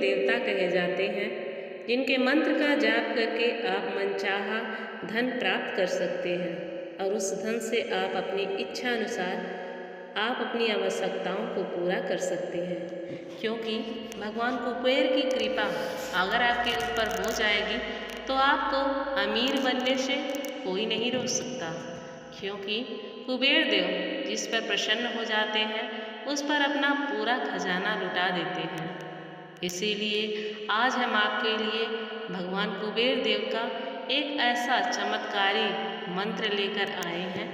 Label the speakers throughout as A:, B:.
A: देवता कहे जाते हैं, जिनके मंत्र का जाप करके आप मनचाहा धन प्राप्त कर सकते हैं और उस धन से आप अपनी इच्छा अनुसार आप अपनी आवश्यकताओं को पूरा कर सकते हैं। क्योंकि भगवान कुबेर की कृपा अगर आपके ऊपर हो जाएगी तो आपको अमीर बनने से कोई नहीं रोक सकता। क्योंकि कुबेर देव जिस पर प्रसन्न हो जाते हैं उस पर अपना पूरा खजाना लुटा देते हैं। इसीलिए आज हम आपके लिए भगवान कुबेर देव का एक ऐसा चमत्कारी मंत्र लेकर आए हैं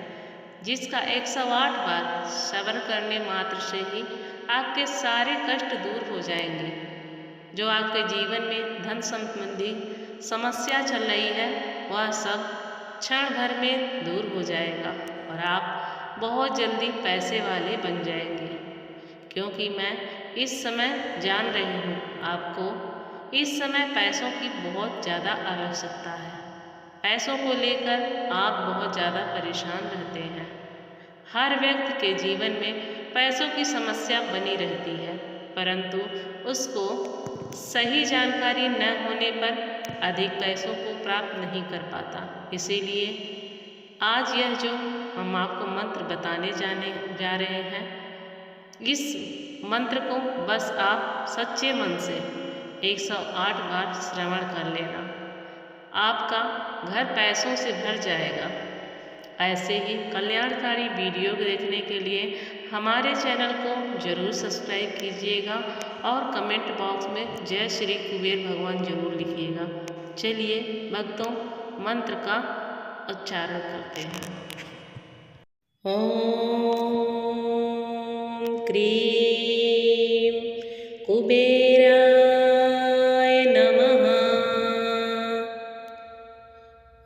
A: जिसका 108 बार श्रवण करने मात्र से ही आपके सारे कष्ट दूर हो जाएंगे। जो आपके जीवन में धन संबंधी समस्या चल रही है वह सब क्षण भर में दूर हो जाएगा और आप बहुत जल्दी पैसे वाले बन जाएंगे। क्योंकि मैं इस समय जान रही हूँ आपको इस समय पैसों की बहुत ज़्यादा आवश्यकता है। पैसों को लेकर आप बहुत ज़्यादा परेशान रहते हैं। हर व्यक्ति के जीवन में पैसों की समस्या बनी रहती है, परंतु उसको सही जानकारी न होने पर अधिक पैसों को प्राप्त नहीं कर पाता। इसीलिए आज यह जो हम आपको मंत्र बताने जा रहे हैं, इस मंत्र को बस आप सच्चे मन से 108 बार श्रवण कर लेना। आपका घर पैसों से भर जाएगा। ऐसे ही कल्याणकारी वीडियो देखने के लिए हमारे चैनल को जरूर सब्सक्राइब कीजिएगा और कमेंट बॉक्स में जय श्री कुबेर भगवान जरूर लिखिएगा। चलिए भक्तों मंत्र का उच्चारण करते हैं। ओम क्रीं कुबेराय नमः।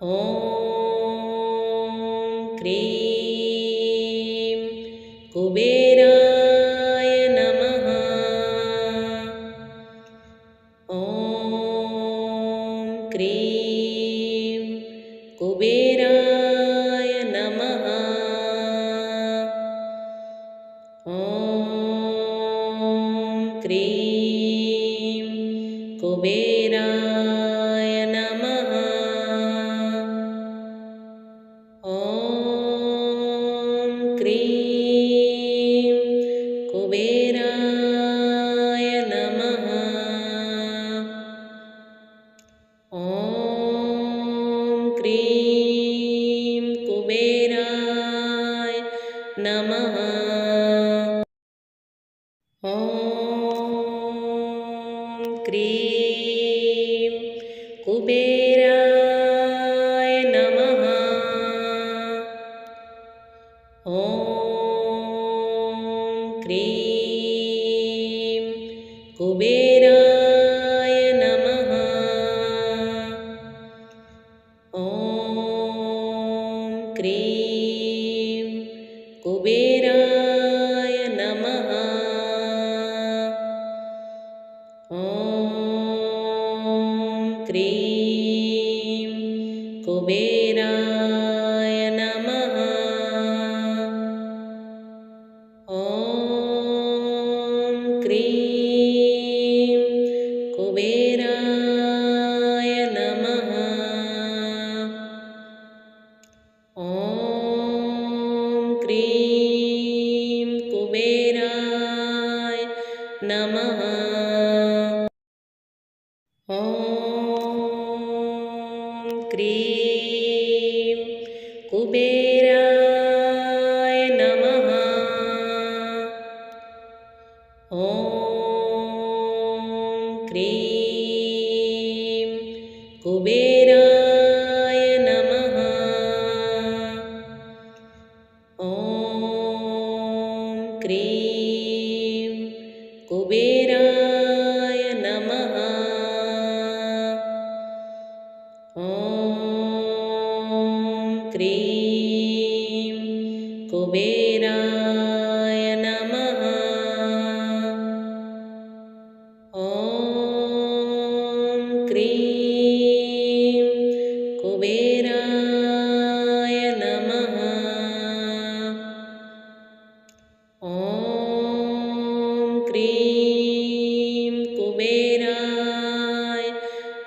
A: ओम क्रीं कुबेराय नमः। ओम क्रीं कुबेराय नमः। ओम क्रीं कुबेराय नमः। ओम क्रीं कुबेराय नमः। ओम क्रीं कुबेराय नमः। ओम क्रीं कुबेराय नमः। ओम क्रीं कुबेराय नमः। ओम क्रीं कुबेराय नमः। ओम क्रीं कुबेराय नमः। ओम क्रीं कुबेराय नमः। ओम क्रीं कुबेराय नमः। ओम क्रीं कुबेराय नमः। ओम क्रीं कुबेराय नमः। ओम क्रीं कुबेराय नमः। ओम क्रीं कुबेराय नमः। ओम क्रीं कुबेराय नमः। ओम क्रीं कुबेराय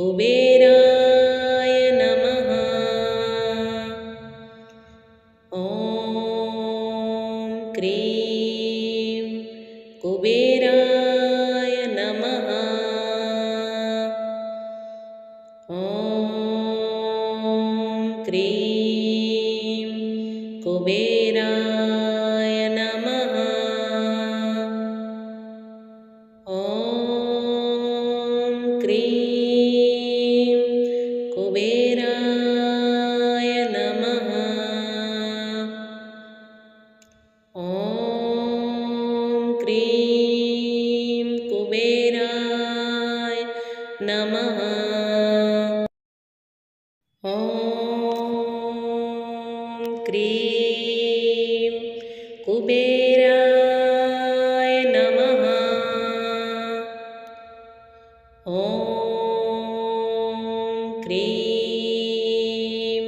A: कुबेराय नमः। ॐ क्रीं कुबेराय नमः। ॐ क्रीं कुबेराय नमः। ॐ क्रीं कुबेराय नमः। ॐ क्रीं कुबेराय नमः। ॐ क्रीं कुबेराय नमः। ॐ क्रीं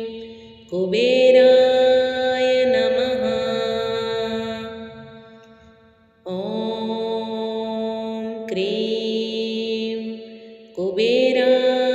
A: कुबेराय नमः। ॐ क्रीं कुबेराय